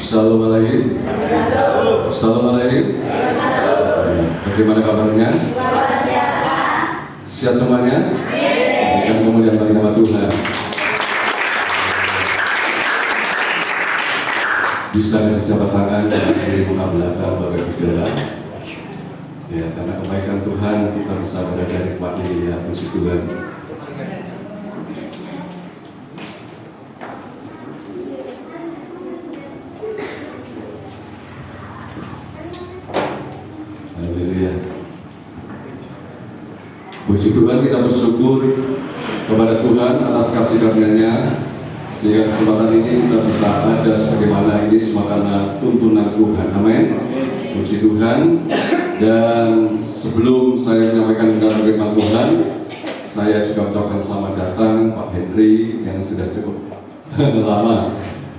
Shalom alaikum. Shalom alaikum. Bagaimana kabarnya? Sehat semuanya? Berikan kemuliaan bagi nama Tuhan. Bisa kasih jabat tangan dari muka belakang Bapak Ibu Saudara. Ya, karena kebaikan Tuhan kita bisa berada di tempat ini, ya, puji Tuhan. Haleluya. Puji Tuhan, kita bersyukur kepada Tuhan atas kasih karunia-Nya, sehingga kesempatan ini kita bisa ada sebagaimana ini semua karena tuntunan Tuhan. Amin. Puji Tuhan. Dan sebelum saya menyampaikan dalam firman Tuhan, saya juga ucapkan selamat datang Pak Henry yang sudah cukup lama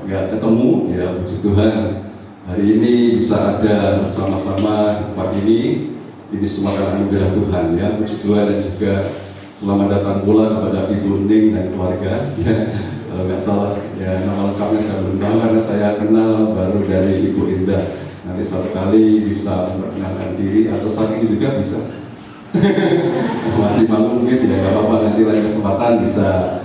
nggak ketemu. Ya, puji Tuhan, hari ini bisa ada bersama-sama di tempat ini semua karena anugerah Tuhan, ya, puji Tuhan. Dan juga selamat datang pula kepada Ibu Ning dan keluarga, ya. Kalau nggak salah, ya, nama lengkapnya saya belum tahu karena saya kenal baru dari Ibu Indah. Nanti satu kali bisa memperkenalkan diri atau saat ini juga bisa. Masih malu mungkin, ya, nggak apa-apa, nanti lain kesempatan bisa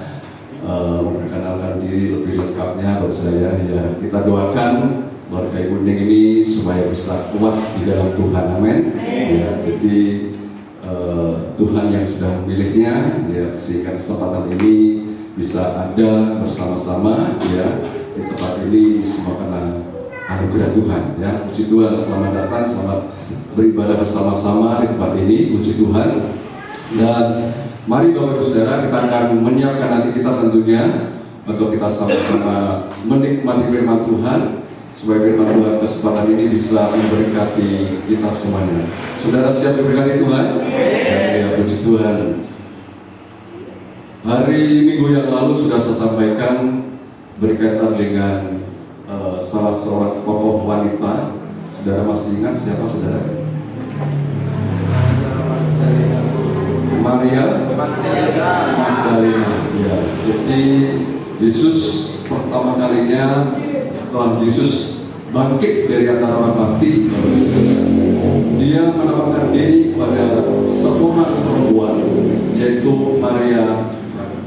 memperkenalkan diri lebih lengkapnya buat saya. Ya, kita doakan keluarga Ibu Ning ini supaya bisa kuat di dalam Tuhan. Amin. Ya, jadi Tuhan yang sudah memilihnya, ya, sehingga kesempatan ini bisa ada bersama-sama, ya, di tempat ini semua karena anugerah Tuhan, ya, puji Tuhan. Selamat datang, selamat beribadah bersama-sama di tempat ini, puji Tuhan. Dan mari Bapak Ibu Saudara, kita akan menyiapkan nanti kita tentunya untuk kita sama-sama menikmati firman Tuhan, supaya firman Tuhan kesempatan ini bisa memberkati kita semuanya. Saudara siap diberkati Tuhan? Ya, puji Tuhan. Hari Minggu yang lalu sudah saya sampaikan berkaitan dengan salah seorang tokoh wanita. Saudara masih ingat siapa, saudara? Maria Magdalena. Ya, jadi Yesus pertama kalinya setelah Yesus bangkit dari antara orang mati, dia menampakkan diri kepada seorang perempuan, yaitu Maria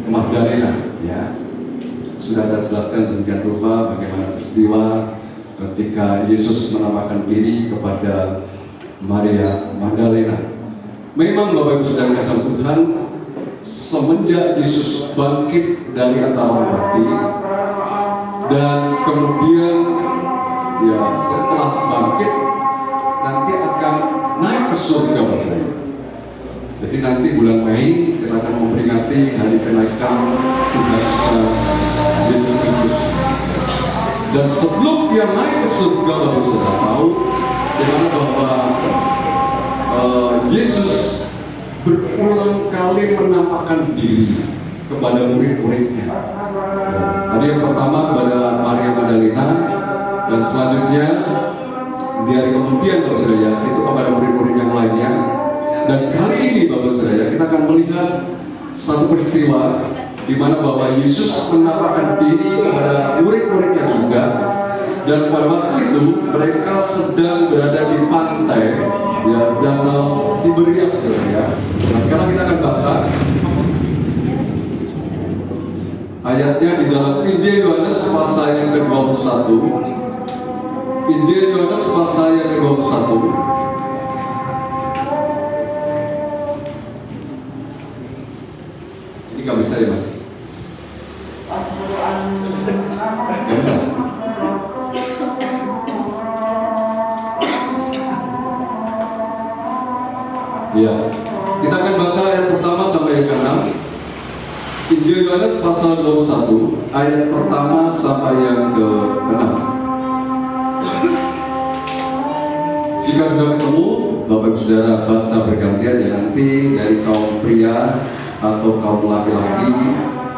Magdalena. Ya, sudah saya jelaskan demikian rupa bagaimana peristiwa ketika Yesus menampakkan diri kepada Maria Magdalena. Memang Bapak Ibu Saudara kasih Tuhan, semenjak Yesus bangkit dari antara orang mati dan kemudian, ya, setelah bangkit nanti akan naik ke surga, Bapak saya. Jadi nanti bulan Mei kita akan memperingati hari kenaikan Tuhan kita Yesus Kristus. Dan sebelum dia naik ke surga, Bapak sudah tahu di mana bahwa Yesus berulang kali menampakkan diri kepada murid-muridnya. Tadi yang pertama kepada Maria Magdalena, dan selanjutnya di hari kemudian, Bapak saudara, itu kepada murid-murid yang lainnya. Dan kali ini, Bapak saudara, kita akan melihat satu peristiwa di mana bahwa Yesus menampakkan diri kepada murid-muridnya juga. Dan pada waktu itu mereka sedang berada di pantai, ya, Danau Tiberias, ya. Nah, sekarang kita akan baca ayatnya di dalam Injil Yohanes pasal yang ke-21. Injil Yohanes pasal yang ke-21. Ini nggak bisa, ya, Mas? Nggak bisa? Ya, kita akan baca ayat pertama sampai yang ke-6. Injil Yohanes pasal 21 ayat pertama sampai yang ke-6. Jika sudah ketemu, Bapak Ibu Saudara baca bergantian, ya, nanti dari kaum pria atau kaum laki-laki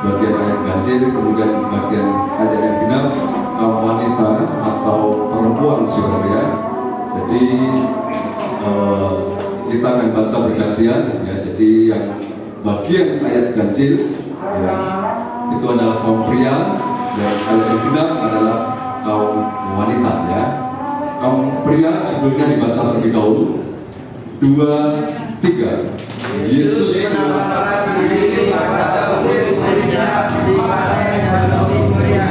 bagian ayat ganjil, kemudian bagian ayat yang genap kaum wanita atau perempuan, saudara, ya. Jadi kita akan baca bergantian, ya. Jadi yang bagian ayat ganjil, ya, itu adalah kaum pria, dan ayat yang genap adalah kaum wanita ya. Kaum pria judulnya dibaca terlebih dahulu. 2, 3. Yesus menampakkan diri kepada murid-muridnya di pantai Danau Tiberia.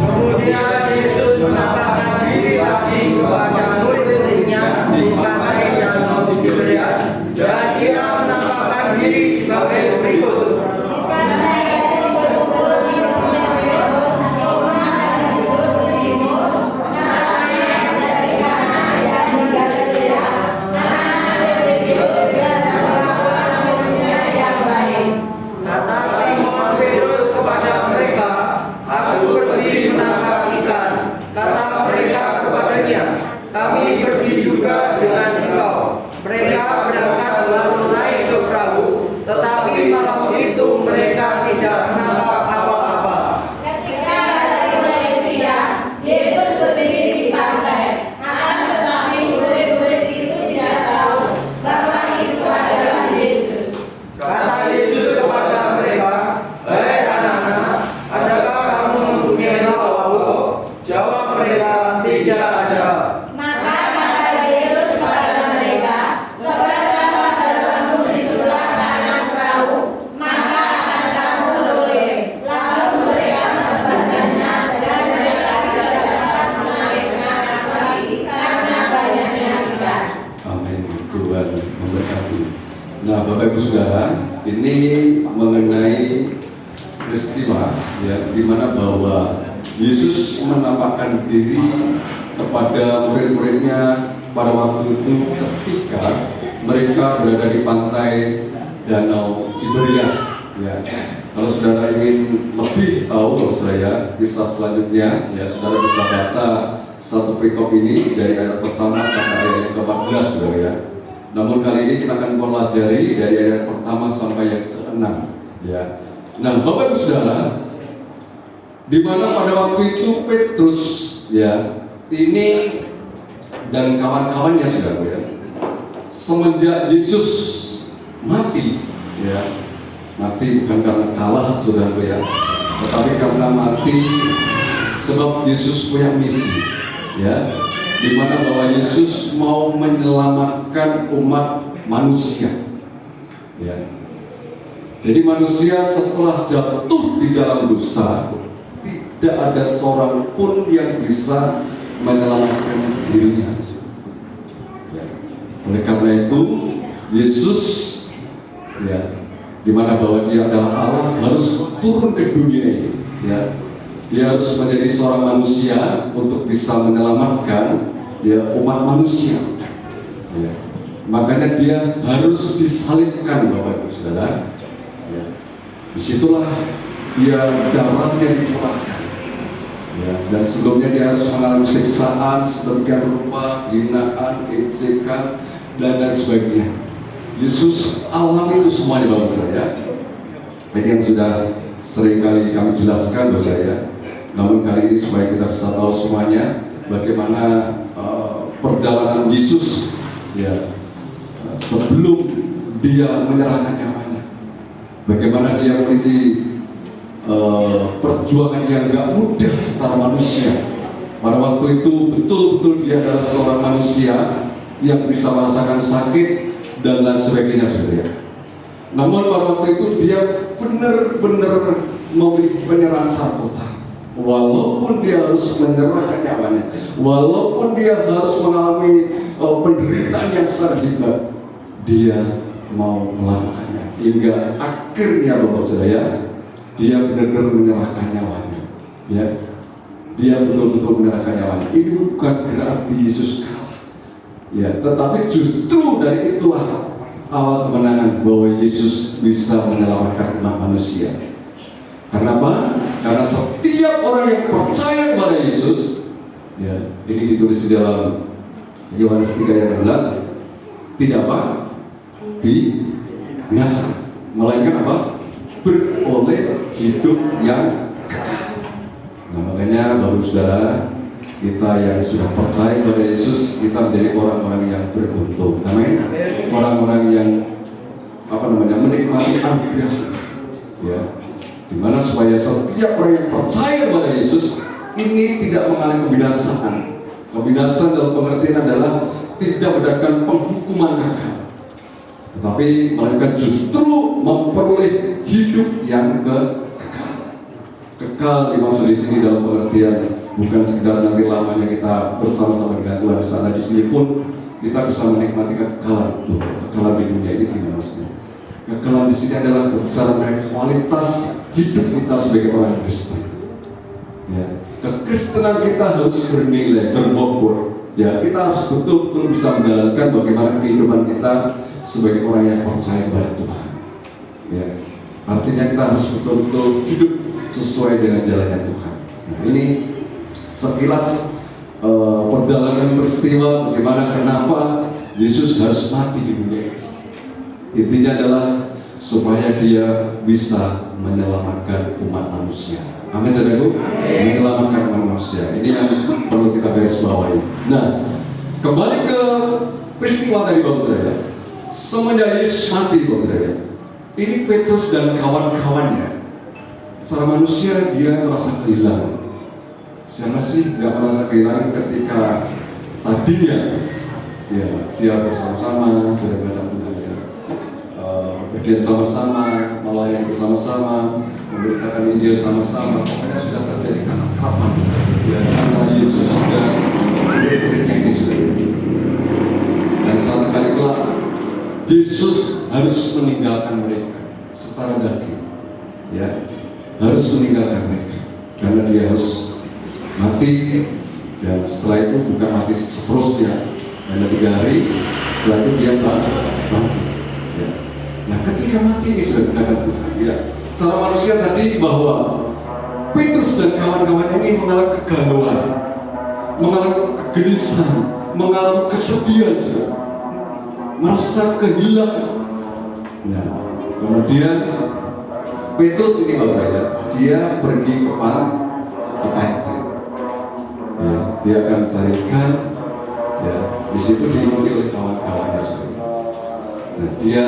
Kemudian Yesus menampakkan diri lagi kepada murid-muridnya di pantai Danau Tiberia, dan Dia menampakkan diri sebagai berikut. Kami pergi juga dengan engkau. Mereka berangkat lalu naik ke perahu, tetapi malam itu mereka tidak menangkap apa-apa. Ketika dari Malaysia, Yesus berdiri di pantai. Akan tetapi murid-murid itu tidak tahu bahwa itu adalah Yesus. Kata Yesus kepada mereka, "Hei anak-anak, adakah kamu mempunyai lauk?" Jawab mereka, "Tidak ada." Nah, Bapak Ibu Saudara, ini mengenai peristiwa ya, di mana bahwa Yesus menampakkan diri kepada murid-muridnya pada waktu itu ketika mereka berada di pantai Danau Tiberias. Ya, kalau saudara ingin lebih tahu menurut saya, kisah selanjutnya, ya saudara bisa baca satu perikop ini dari ayat pertama sampai ayat yang ke-14, saudara ya. Namun kali ini kita akan mempelajari dari ayat pertama sampai yang ke-6 ya. Nah, Bapak Ibu Saudara, di mana pada waktu itu Petrus ya, ini dan kawan-kawannya saudara ya, semenjak Yesus mati ya, mati bukan karena kalah saudara ya, tetapi karena mati sebab Yesus punya misi ya, di mana bahwa Yesus mau menyelamatkan umat manusia. Ya. Jadi manusia setelah jatuh di dalam dosa, tidak ada seorang pun yang bisa menyelamatkan dirinya. Ya. Oleh karena itu, Yesus, ya, di mana bahwa Dia adalah Allah, harus turun ke dunia ini. Ya. Dia harus menjadi seorang manusia untuk bisa menyelamatkan ya, umat manusia. Ya. Makanya Dia harus disalibkan, Bapak Ibu Saudara. Ya. Disitulah Dia darahnya dicurahkan. Ya. Dan sebelumnya Dia harus mengalami siksaan sedemikian rupa, hinaan, ejekan, dan lain sebagainya. Yesus alami itu semuanya, Bapak saya. Ini yang sudah sering kali kami jelaskan, Bapak saya. Namun kali ini supaya kita bisa tahu semuanya bagaimana perjalanan Yesus ya, sebelum Dia menyerahkan nyawanya, bagaimana Dia memiliki perjuangan yang gak mudah secara manusia. Pada waktu itu betul-betul Dia adalah seorang manusia yang bisa merasakan sakit dan lain sebagainya, saudara. Namun pada waktu itu Dia benar-benar memiliki penyerahan total. Walaupun Dia harus menyerahkan nyawanya, walaupun Dia harus mengalami penderitaan yang sangat hebat, Dia mau melakukannya hingga akhirnya, Bapak saya, Dia benar-benar menyerahkan nyawanya. Ya, Dia betul-betul menyerahkan nyawanya. Ini bukan berarti Yesus kalah, ya, tetapi justru dari itulah awal kemenangan bahwa Yesus bisa menyelamatkan umat manusia. Karena apa? Karena setiap orang yang percaya kepada Yesus, ya, ini ditulis di dalam Yohanes 3 ayat 16, tidak apa? Binasa, melainkan apa? Beroleh hidup yang kekal. Nah, makanya Bapak Saudara, kita yang sudah percaya kepada Yesus, kita menjadi orang-orang yang beruntung. Amin. Orang-orang yang menikmati anugerah, ya. Dimana supaya setiap orang yang percaya kepada Yesus, ini tidak mengalami kebinasaan. Kebinasaan dalam pengertian adalah tidak mendatangkan penghukuman kekal, tetapi melainkan justru memperoleh hidup yang kekal. Kekal dimaksud di sini dalam pengertian bukan sekedar nanti lamanya kita bersama-sama dengan Tuhan di sana. Di sini pun kita bisa menikmati kekekalan Tuhan. Kekekalan di dunia ini tidak maksudnya. Kekekalan di sini adalah berbicara mengenai kualitas hidup kita sebagai orang Kristen. Ya, kekristenan kita harus bernilai, berbobot. Ya, kita harus betul-betul bisa menjalankan bagaimana kehidupan kita sebagai orang yang percaya kepada Tuhan. Ya, artinya kita harus betul-betul hidup sesuai dengan jalannya Tuhan. Nah, ini sekilas perjalanan peristiwa bagaimana kenapa Yesus harus mati di dunia ini. Intinya adalah supaya dia bisa menyelamatkan umat manusia. Amin, saudaraku. Menyelamatkan umat manusia. Ini yang perlu kita garis bawahi. Nah, kembali ke peristiwa tadi, Bapak Saudara. Semenjak Yesus mati, Bapak Saudara, ini Petrus dan kawan-kawannya, secara manusia dia merasa kehilangan. Siapa sih nggak merasa kehilangan ketika tadinya ya dia bersama-sama sudah baca Tuhan ya, berdiam sama-sama, melayani bersama-sama, memberitakan Injil sama-sama. Pokoknya sudah terjadi keakraban ya, karena Yesus sudah murid-muridnya ini sudah. Dan satu kali kelak Yesus harus meninggalkan mereka secara daging, ya harus meninggalkan mereka karena dia harus mati, dan setelah itu bukan mati seterusnya, hanya 3 hari setelah itu dia bangkit. Ya. Nah, ketika mati ini sudah menghadap Tuhan. Ya, secara manusia tadi bahwa Petrus dan kawan-kawannya ini mengalami kegalauan, mengalami kegelisahan, mengalami kesedihan juga, merasa kehilangan. Ya. Kemudian Petrus ini bapak dia pergi ke pantai. Ya, dia akan carikan, ya di situ diikuti oleh kawan-kawannya. Nah, dia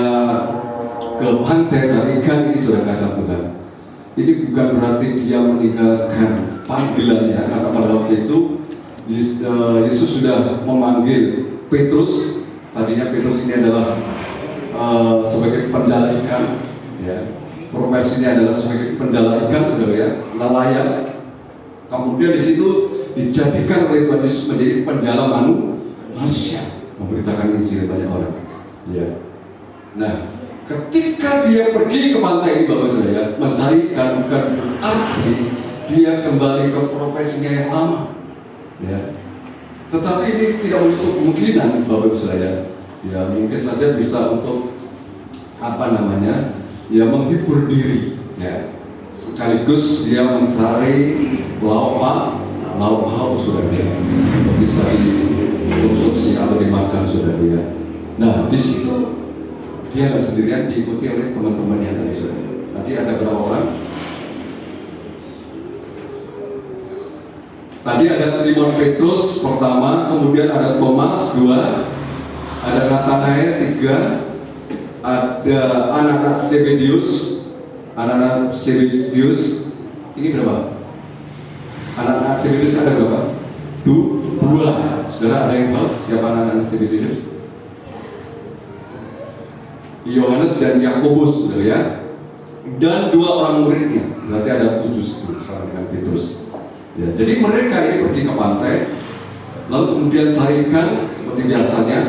ke pantai carikan ini sudah kadang Tuhan. Ini bukan berarti dia meninggalkan panggilannya, karena pada waktu itu Yesus sudah memanggil Petrus. Tadinya Petrus ini adalah sebagai penjala ikan, ya. Profesinya adalah sebagai penjala ikan, saudara ya, nelayan. Kemudian di situ dijadikan oleh Tuhan Yesus menjadi penjala manusia, memberitakan Injil banyak orang. Ya. Nah, ketika dia pergi ke pantai ini, Bapak Saudara, mencari ikan bukan berarti dia kembali ke profesinya yang lama. Ya. Tetapi ini tidak menutup kemungkinan, Bapak Saudara. Ya, mungkin saja bisa untuk ya menghibur diri. Ya. Sekaligus dia mencari lauk pauk saudara untuk bisa dikonsumsi atau dimakan saudara ya. Nah di situ dia nggak sendirian, diikuti oleh teman-temannya tadi saudara. Tadi ada berapa orang? Tadi ada Simon Petrus pertama, kemudian ada Thomas 2, ada Nathanael 3, ada anak-anak Zebedius. Anak-anak Zebedius ini berapa? Anak-anak Zebedius ada berapa? 2. Saudara ada yang tahu siapa anak-anak Zebedius? Yohanes dan Yakobus, saudara ya. Dan 2 orang muridnya. Berarti ada 7 bersama dengan Petrus. Ya, jadi mereka ini pergi ke pantai, lalu kemudian cari ikan seperti biasanya.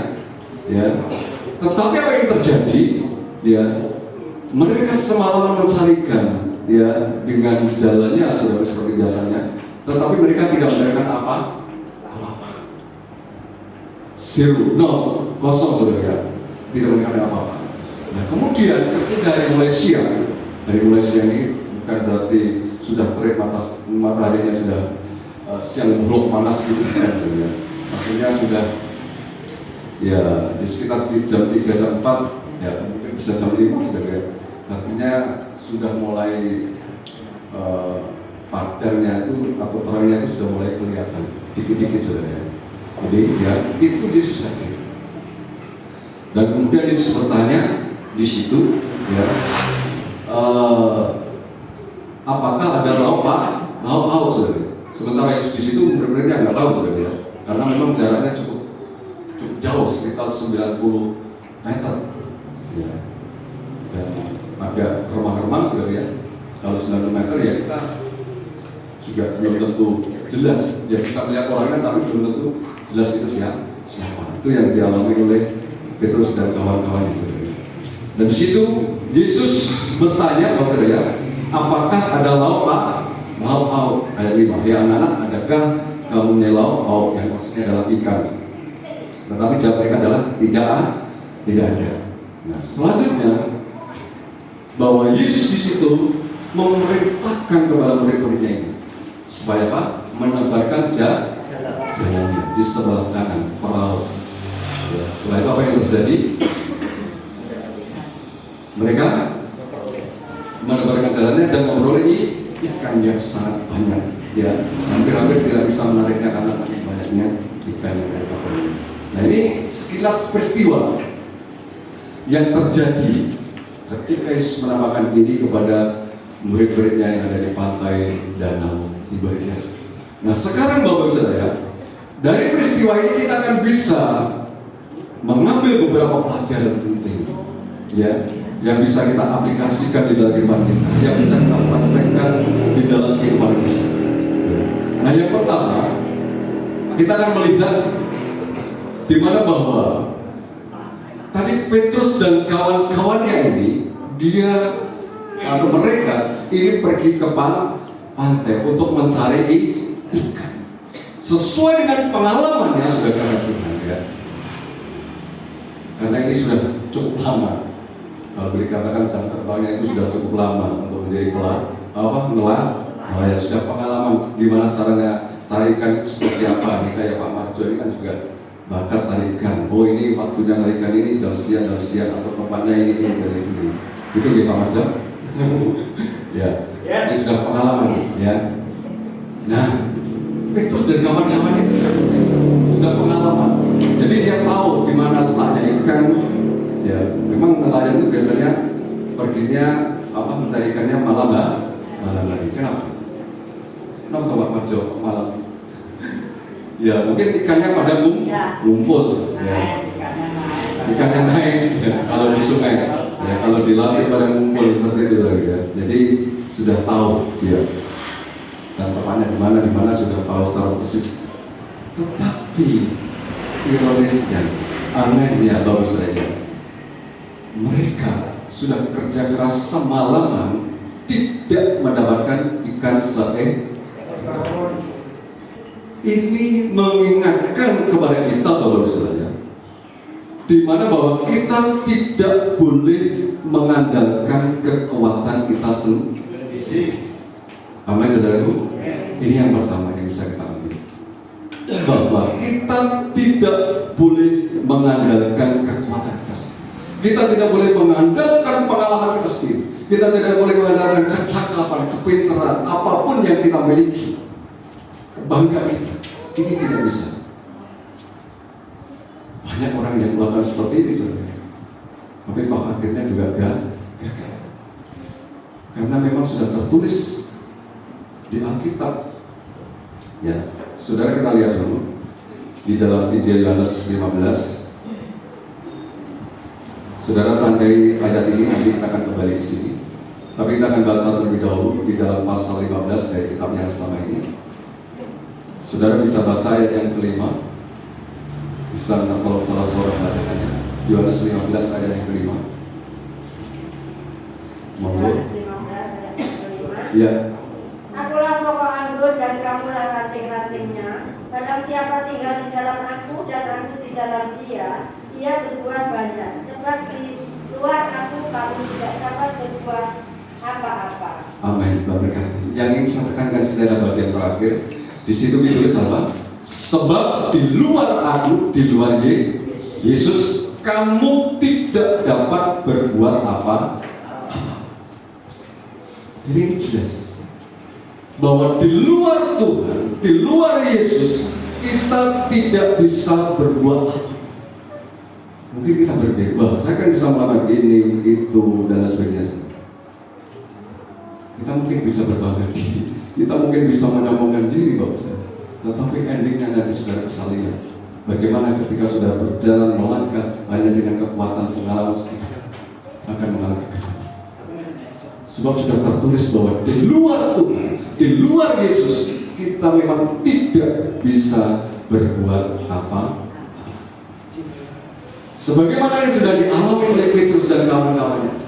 Ya. Tetapi apa yang terjadi? Ya. Mereka semalaman mencari ikan, ya, dengan jalannya sudah seperti biasanya, tetapi mereka tidak mendapatkan apa-apa. Zero, kosong saudara ya, tidak mendapatkan apa-apa. Nah kemudian ketika hari mulai siang ini bukan berarti sudah terik mataharinya sudah siang belum panas gitu kan, ya. Maksudnya sudah ya di sekitar jam 3 jam 4 ya mungkin bisa jam 5 sudah ya. Artinya sudah mulai padarnya itu atau terangnya itu sudah mulai kelihatan dikit-dikit saudara ya. Jadi ya itu Yesus hadir. Dan kemudian Yesus bertanya di situ ya, apakah ada lauk pauk saudara? Sementara Yesus di situ murid-muridnya nggak tahu juga ya, karena memang jaraknya cukup jauh, sekitar 90 meter. Ya. Dan agak remang-remang sudah ya. Kalau 90 meter ya kita juga belum tentu jelas. Ya bisa melihat orangnya tapi belum tentu jelas itu siapa. Itu yang dialami oleh Petrus dan kawan-kawan itu. Dan di situ Yesus bertanya kepada dia, apakah ada lauk Pak? Lauk. Ayat 5. Ya anak-anak, adakah kamu punya lauk? Yang maksudnya adalah ikan. Tetapi jawab mereka adalah tidak ada. Nah, selanjutnya bahwa Yesus di situ memerintahkan kepada murid-muridnya ini supaya apa? Menebarkan jalannya di sebelah kanan perahu. Ya, setelah itu apa yang terjadi? Mereka menebarkan jalannya dan memperoleh ikan yang sangat banyak. Ya, hampir-hampir tidak bisa menariknya karena saking banyaknya ikan yang mereka peroleh. Nah, ini sekilas peristiwa yang terjadi ketika Yesus menampakkan diri kepada murid-muridnya yang ada di pantai Danau Tiberias. Nah, sekarang Bapak Saudara, dari peristiwa ini kita akan bisa mengambil beberapa pelajaran penting, ya, yang bisa kita aplikasikan di dalam kehidupan kita, yang bisa kita praktekkan di dalam kehidupan kita. Nah, yang pertama, kita akan melihat di mana bahwa tadi Petrus dan kawan-kawannya ini, dia atau mereka ini pergi ke pantai untuk mencari ikan sesuai dengan pengalamannya sudah karena Tuhan ya. Karena ini sudah cukup lama. Kalau dikatakan jam terbangnya itu sudah cukup lama untuk menjadi nelayan. Sudah pengalaman gimana caranya cari ikan itu seperti apa. Ini kayak Pak Marjo ini kan juga bakar cari ikan. Oh ini waktunya cari ikan ini jam sekian atau tempatnya ini dan itu. Itu ya Pak Marjo. Ya, ini sudah pengalaman ya. Nah, Petrus dan kawan-kawannya sudah pengalaman. Jadi dia tahu di mana letaknya ikan. Ya, memang nelayan itu biasanya perginya mencari ikannya malam hari. Kenapa Pak Marjo malam? Ya, mungkin ikannya pada ngumpul. Ya. Ikannya naik ya, kalau di sungai. Ya, kalau di laut pada ngumpul seperti itu lagi ya. Jadi sudah tahu ya. Dan tepatnya di mana sudah tahu secara persis. Tetapi ironisnya, anehnya Bapak saja, mereka sudah kerja keras semalaman tidak mendapatkan ikan seekor. Ini mengingatkan kepada kita Bapak saja, di mana bahwa kita tidak boleh mengandalkan kekuatan kita sendiri. Amin, saudaraku. Ini yang pertama yang bisa kita ambil, bahwa kita tidak boleh mengandalkan kekuatan kita sendiri. Kita tidak boleh mengandalkan pengalaman kita sendiri. Kita tidak boleh mengandalkan kecakapan, kepintaran, apapun yang kita miliki, kebanggaan kita. Ini tidak bisa. Banyak orang yang melakukan seperti ini, saudara. Tapi toh akhirnya juga gagal. Karena memang sudah tertulis di Alkitab. Ya, saudara, kita lihat dulu di dalam Injil Yohanes 15. Saudara tandai ayat ini, nanti kita akan kembali ke sini. Tapi kita akan baca terlebih dahulu di dalam pasal 15 dari kitab yang sama ini. Saudara bisa baca ayat yang kelima. Bisa kalau salah seorang bacakannya. Yohanes 15 ayat yang kelima. Monggo. Ya. Akulah pokok anggur dan kamulah ranting-rantingnya. Barang siapa tinggal di dalam aku dan aku di dalam dia, ia berbuah banyak. Sebab di luar aku kamu tidak dapat berbuat apa-apa. Amin. Berkati. Yang ingin saya tekankan saudara bagian terakhir di situ ditulis apa? Sebab di luar aku, di luar Yesus, kamu tidak dapat berbuat apa-apa. Jadi ini jelas bahwa di luar Tuhan, di luar Yesus, kita tidak bisa berbuat apa. Mungkin kita berbeda, saya kan bisa melakukan ini, itu, dan lain sebagainya. Kita mungkin bisa berbangga diri, Kita mungkin bisa menyombongkan diri Bapak Saudara, tetapi endingnya nanti saudara bisa lihat bagaimana ketika sudah berjalan melangkah hanya dengan kekuatan pengalaman kita akan mengalami kegagalan. Sebab sudah tertulis bahwa di luar Tuhan, di luar Yesus, kita memang tidak bisa berbuat apa. Sebagaimana yang sudah dialami oleh Petrus dan kawan-kawannya,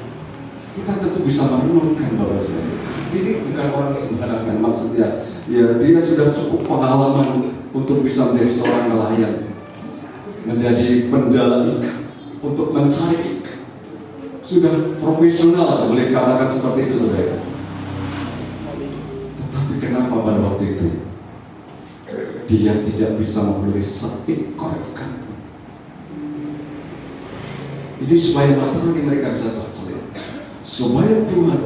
kita tentu bisa merenungkan Bapak Saudara. Ini bukan orang sembarangan, maksudnya ya dia sudah cukup pengalaman untuk bisa menjadi seorang nelayan, menjadi penjala ikan, untuk mencari ikan. Sudah profesional, boleh katakan seperti itu saudara. Tetapi kenapa pada waktu itu dia tidak bisa membeli seekor ikan? Jadi supaya materi mereka bisa tercelit, supaya Tuhan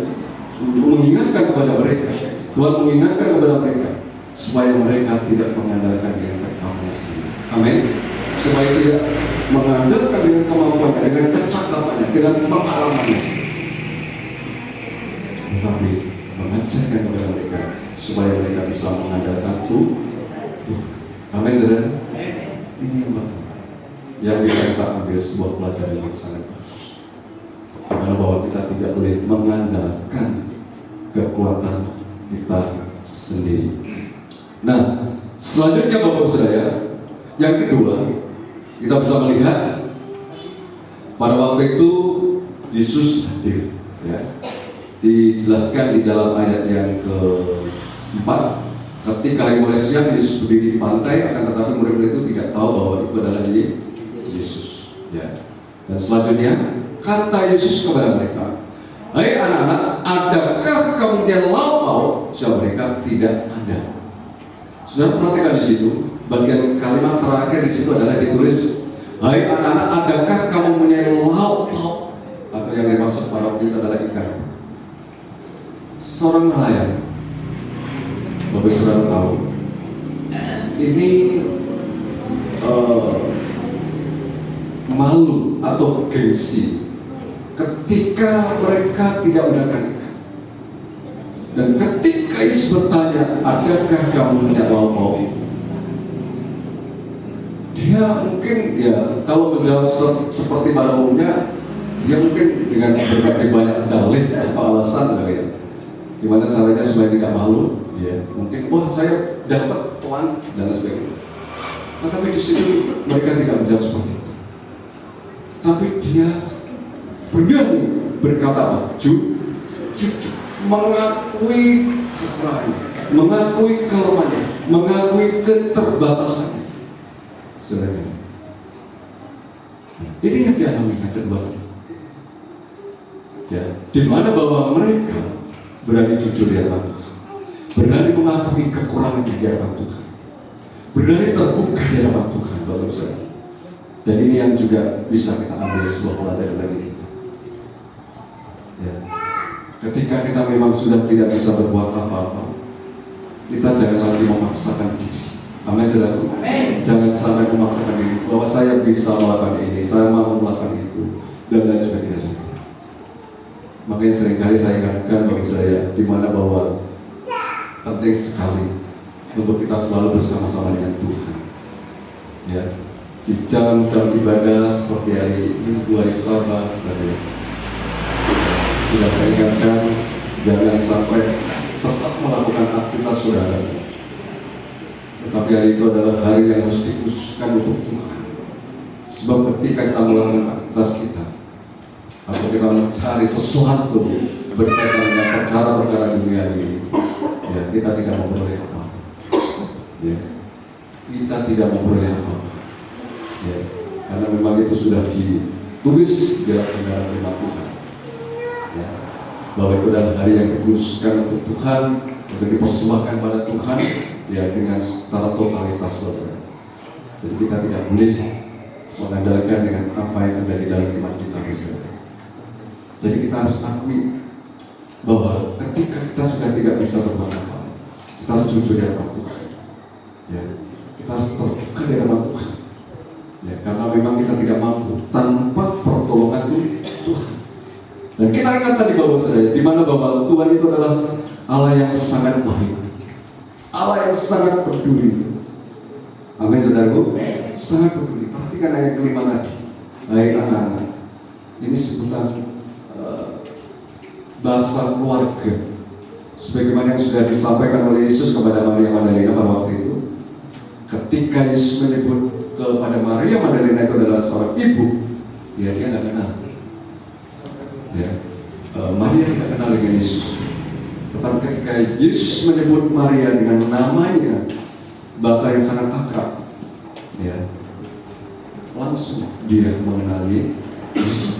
mengingatkan kepada mereka, Tuhan mengingatkan kepada mereka supaya mereka tidak mengandalkan dengan kekuatannya sendiri. Amin. Supaya tidak mengandalkan dengan kemampuannya, dengan kecakapannya, dengan pengalamannya, tetapi mengajarkan kepada mereka supaya mereka bisa mengandalkan Tuhan. Amin, saudara. Ini yang pertama yang bisa kita ambil sebuah pelajaran yang sangat bagus, karena bahwa kita tidak boleh mengandalkan kekuatan kita sendiri. Nah, selanjutnya Bapak Saudara, yang kedua, kita bisa melihat pada waktu itu Yesus hadir, ya. Dijelaskan di dalam ayat yang ke-4, ketika hari mulai siang Yesus berdiri di pantai, akan tetapi murid-murid itu tidak tahu bahwa itu adalah Yesus, ya. Dan selanjutnya kata Yesus kepada mereka, "Hai anak-anak, adakah kamu yang lauk?" Jawab mereka, "Tidak ada." Saudara perhatikan di situ, bagian kalimat terakhir di situ adalah ditulis, "Hai anak-anak, adakah kamu punya lauk?" Atau yang dimaksud pada waktu itu adalah ikan. Seorang nelayan, Bapak Saudara tahu, ini malu atau gengsi ketika mereka tidak mendapatkan ikan. Dan ketika Yesus bertanya, "Adakah kamu punya lauk?" Dia mungkin ya kalau menjawab seperti pada umumnya, dia mungkin dengan berbagai banyak dalih atau alasan ya. Gimana caranya supaya tidak malu? Ya, mungkin wah saya dapat tuan dan lain sebagainya. Tetapi di sini mereka tidak menjawab seperti itu. Tapi dia berani berkata apa? Jujur, mengakui kekurangannya, mengakui kelemahannya, mengakui keterbatasannya. Saudara, ini yang dialami yang kedua. Ya, di mana bahwa mereka berani jujur di hadapan Tuhan, berani mengakui kekurangannya di hadapan Tuhan, berani terbuka di hadapan Tuhan, Bapak Saudara. Dan ini yang juga bisa kita ambil sebuah pelajaran bagi kita. Ya. Ketika kita memang sudah tidak bisa berbuat apa-apa, kita jangan lagi memaksakan diri. Amin, saudara. Jangan sampai memaksakan diri bahwa saya bisa melakukan ini, saya mau melakukan itu, dan lain sebagainya. Makanya seringkali saya ingatkan bagi saya di mana bahwa penting sekali untuk kita selalu bersama-sama dengan Tuhan. Ya, di jam-jam ibadah seperti hari Minggu, hari Sabat, sudah saya ingatkan jangan sampai tetap melakukan aktivitas saudara. Tetapi hari itu adalah hari yang harus dikhususkan untuk Tuhan. Sebab ketika kita melakukan aktivitas kita, atau kita mencari sesuatu berkaitan dengan perkara-perkara dunia ini, ya kita tidak memperoleh apa-apa. Ya, kita tidak memperoleh apa-apa. Ya, karena memang itu sudah ditulis dalam firman Tuhan. Ya, bahwa itu adalah hari yang dikhususkan untuk Tuhan, untuk dipersembahkan pada Tuhan, ya dengan secara totalitas saudara. Jadi kita tidak boleh mengandalkan dengan apa yang ada di dalam iman kita saudara. Jadi kita harus akui bahwa ketika kita sudah tidak bisa berbuat apa, kita harus jujur di hadapan Tuhan. Ya, kita harus terbuka di hadapan Tuhan. Ya, karena memang kita tidak mampu tanpa pertolongan Tuhan. Dan kita ingat tadi bahwa saya, di mana bahwa Tuhan itu adalah Allah yang sangat baik. Allah yang sangat peduli. Amin, saudaraku. Sangat peduli. Perhatikan ayat kelima tadi. Hai anak-anak, ini sebutan bahasa keluarga, sebagaimana yang sudah disampaikan oleh Yesus kepada Maria Magdalena pada waktu itu. Ketika Yesus menyebut kepada Maria Magdalena itu adalah seorang ibu, dia tidak kenal. Ya, Maria tidak kenal dengan Yesus. Tetapi ketika Yesus menyebut Maria dengan namanya, bahasa yang sangat akrab, ya, langsung dia mengenali Yesus.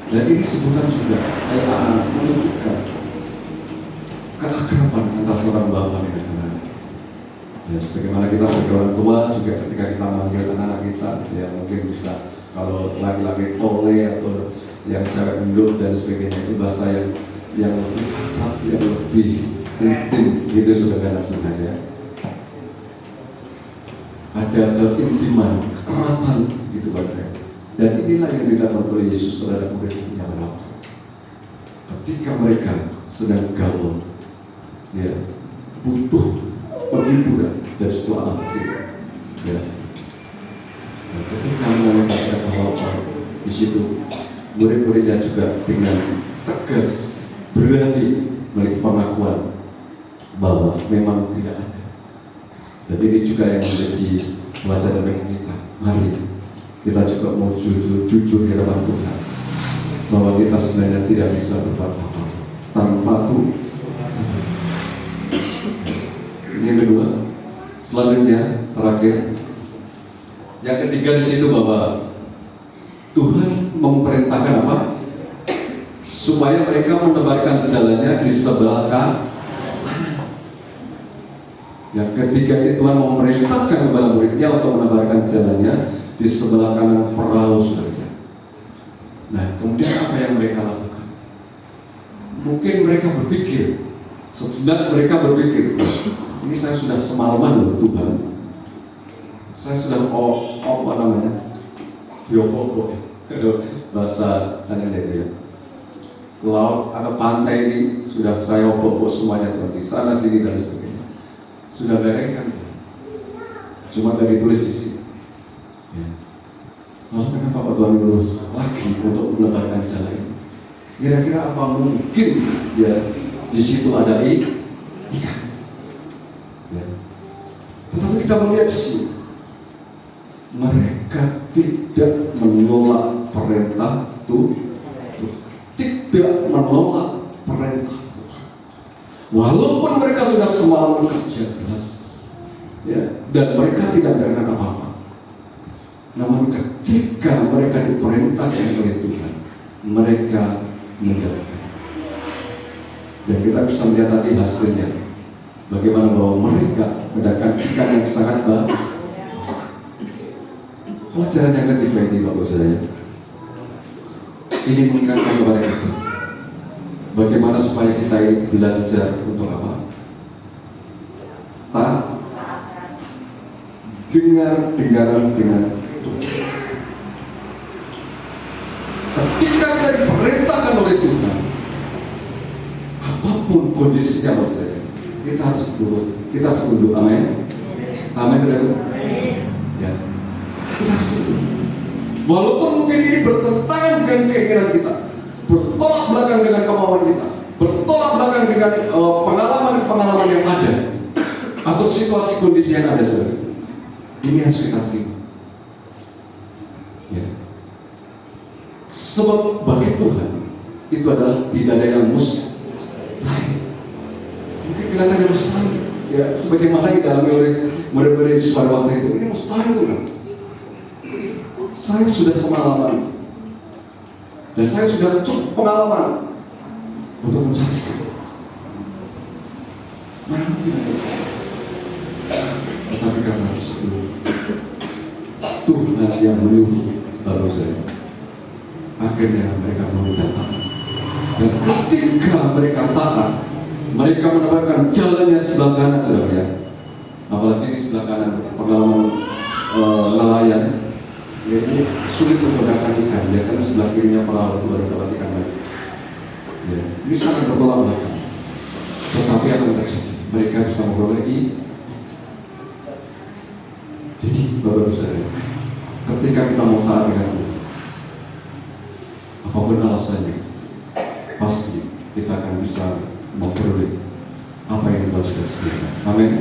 Dan ini sebutan sudah anak menunjukkan keakraban antara seorang bapak dengan anak. Ya, sebagaimana kita sebagai orang tua juga ketika kita manggil anak-anak kita, ya mungkin bisa kalau laki-laki tole atau yang cewek endut dan sebagainya, itu bahasa yang lebih akrab, yang lebih intim gitu saudara Tuhan ya. Ada keintiman, kekeratan gitu bagian. Dan inilah yang dikatakan oleh Yesus terhadap murid-muridnya pada waktu. Ketika mereka sedang galau, ya butuh penghiburan dari sebuah alam ya. Dan ketika mengalami kata apa di situ, murid-muridnya juga dengan tegas berani memiliki pengakuan bahwa memang tidak ada. Dan ini juga yang menjadi pelajaran bagi kita. Mari kita juga mau jujur di hadapan Tuhan bahwa kita sebenarnya tidak bisa berbuat apa-apa tanpa Tuhan. Ini yang kedua. Selanjutnya, terakhir, yang ketiga di situ bahwa Tuhan memerintahkan apa? Supaya mereka menebarkan jalannya di sebelah kanan. Yang ketiga ini Tuhan memerintahkan kepada muridnya untuk menebarkan jalannya di sebelah kanan perahu saudara. Nah, kemudian apa yang mereka lakukan? Mungkin mereka berpikir, sejenak mereka berpikir, ini saya sudah semalaman loh Tuhan. Saya sudah apa namanya? Diopo bahasa tanya itu ya. Laut atau pantai ini sudah saya opo semuanya Tuhan, di sana sini dan sebagainya. Sudah berekan, cuma tadi tulis di sini. Ya. Lalu kenapa Pak Tuhan lurus lagi untuk menebarkan jalan ini? Kira-kira apa mungkin ya di situ ada ikan? Ya. Tetapi kita melihat di sini, mereka tidak menolak perintah Tuhan, tidak menolak perintah Tuhan. Walaupun mereka sudah semalam kerja keras, ya, dan mereka tidak mendapatkan apa-apa. Namun ketika mereka diperintahkan oleh Tuhan, mereka menjalankan. Dan kita bisa melihat tadi hasilnya, bagaimana bahwa mereka mendapatkan ikan yang sangat banyak. Pelajaran yang ketiga ini Bapak saya, ini mengingatkan kepada kita bagaimana supaya kita ini belajar untuk apa? Dengar-dengaran dengan Tuhan. Ketika kita diperintahkan oleh Tuhan, apapun kondisinya Bapak saya, kita harus turun, kita harus tunduk. Amin. Amin saudara. Ya, kita harus tunduk. Walaupun mungkin ini bertentangan dengan keinginan kita, bertolak belakang dengan kemauan kita, bertolak belakang dengan pengalaman yang ada, atau situasi kondisi yang ada saudara. Ini harus kita terima. Ya. Sebab bagi Tuhan itu adalah tidak ada yang mustahil. Mungkin kelihatannya mustahil, ya sebagaimana yang dialami oleh murid-murid pada waktu itu. Ini mustahil Tuhan. Saya sudah semalaman dan saya sudah cukup pengalaman untuk mencari Tuhan. Mana mungkin ada? Tetapi karena itu Tuhan yang menyuruh baru saya, akhirnya mereka mau datang. Dan ketika mereka taat, mereka menebarkan jalannya sebelah kanan saudara. Apalagi di sebelah kanan pengalaman nelayan, yaitu sulit menggunakan ikan. Biasanya sebelah kirinya perahu itu baru dapat ikan lagi. Ya, ini sangat bertolak belakang. Tetapi apa yang terjadi? Mereka bisa memperoleh Jadi Bapak Ibu Saudara, ketika kita mau taat dengan Tuhan, apapun alasannya, pasti kita akan bisa memperoleh apa yang Tuhan sudah sediakan. Amin.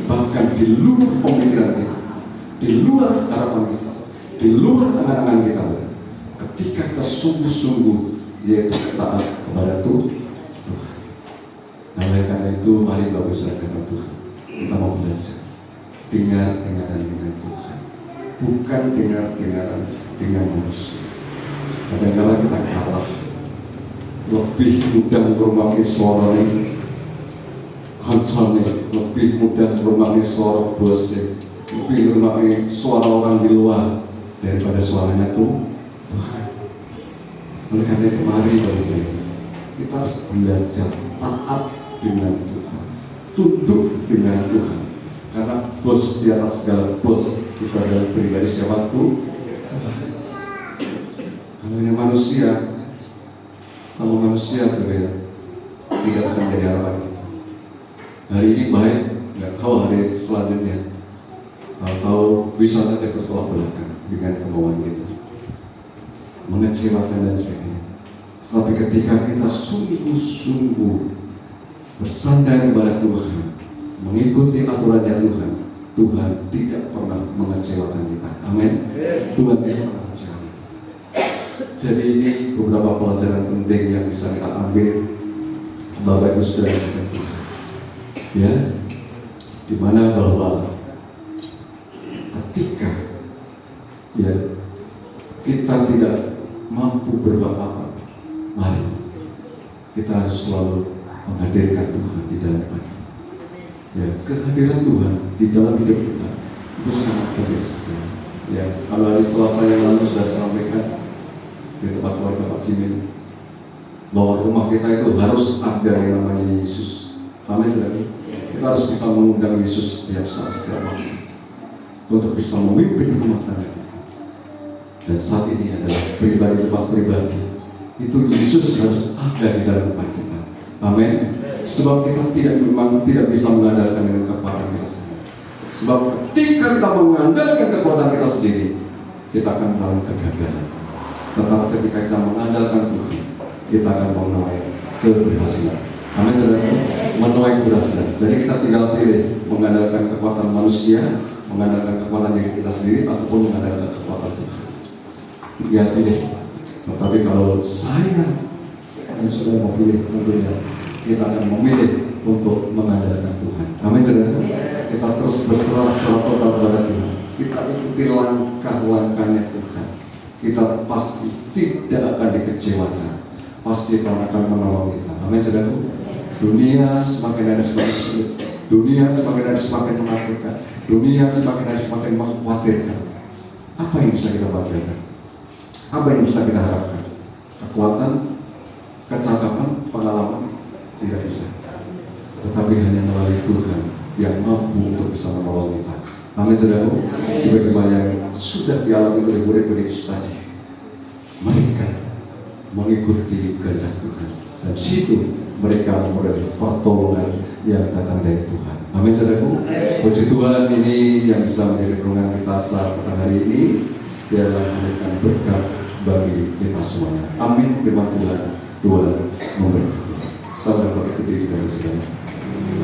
Bahkan di luar pemikiran kita, di luar harapan kita, di luar angan-angan kita, ketika kita sungguh-sungguh yaitu taat kepada Tuhan. Nah, oleh karena itu mari Bapak Ibu Saudara kata Tuhan, kita mau belajar dengar-dengaran dengan Tuhan, bukan dengar-dengaran dengan manusia. Kadang-kadang kita kalah, lebih mudah menghormati suara ini, kancane, lebih mudah menghormati suara bosnya, lebih menghormati suara orang di luar daripada suaranya Tuhan. Oleh karena itu mari kita harus belajar taat dengan Tuhan, tunduk dengan Tuhan. Karena bos di atas segala bos itu adalah pribadi siapa Tuhan. Kalau yang manusia sama manusia sebenarnya tidak bisa menjadi harapan. Hari ini baik, nggak tahu hari selanjutnya. Tahu bisa saja bertolak belakang dengan kemauan kita, mengecewakan dan sebagainya. Tapi ketika kita sungguh-sungguh bersandar kepada Tuhan, mengikuti aturannya Tuhan, Tuhan tidak pernah mengecewakan kita. Amin. Tuhan tidak pernah mengecewakan. Jadi ini beberapa pelajaran penting yang bisa kita ambil, Bapak Ibu Saudara dan Tuhan. Ya, dimana bahwa ketika ya kita tidak mampu berbuat apa, mari kita harus selalu menghadirkan Tuhan di dalam hidup kita. Ya, kehadiran Tuhan di dalam hidup kita itu sangat penting sekali. Ya, kalau hari Selasa yang lalu sudah sampaikan di tempat keluarga Pak Jimin bahwa rumah kita itu harus ada yang namanya Yesus. Amin, saudara. Kita harus bisa mengundang Yesus setiap saat, setiap waktu, untuk bisa memimpin rumah tangga kita. Dan saat ini adalah pribadi lepas pribadi, itu Yesus harus ada di dalam rumah kita. Amin. Sebab kita memang tidak bisa mengandalkan dengan kekuatan kita sendiri. Sebab ketika kita mengandalkan kekuatan kita sendiri, kita akan mengalami kegagalan. Tetapi ketika kita mengandalkan Tuhan, kita akan menuai keberhasilan. Amin, saudara. Menuai keberhasilan. Jadi kita tinggal pilih mengandalkan kekuatan manusia, mengandalkan kekuatan diri kita sendiri, ataupun mengandalkan kekuatan Tuhan. Tinggal pilih. Tetapi kalau saya yang sudah mau pilih, tentunya kita akan memilih untuk mengandalkan Tuhan. Amin, saudara. Kita terus berserah secara total kepada Tuhan. Kita ikuti langkah-langkahnya Tuhan. Kita pasti tidak akan dikecewakan. Pasti Tuhan akan menolong kita. Amin, saudara. Dunia semakin hari semakin sulit. Dunia semakin hari semakin menakutkan. Dunia semakin hari semakin mengkhawatirkan. Apa yang bisa kita banggakan? Apa yang bisa kita harapkan? Kekuatan, kecakapan, pengalaman? Tidak bisa. Tetapi hanya melalui Tuhan yang mampu untuk bisa menolong kita. Amin, saudara. Sebagaimana yang sudah dialami oleh murid-murid Yesus tadi, mereka mengikuti kehendak Tuhan, dan situ mereka memperoleh pertolongan yang datang dari Tuhan. Amin, saudara. Puji Tuhan, ini yang bisa menjadi renungan kita saat petang hari ini, biarlah memberikan berkat bagi kita semuanya. Amin. Firman Tuhan, Tuhan memberkati. Saudara berdiri dari segala.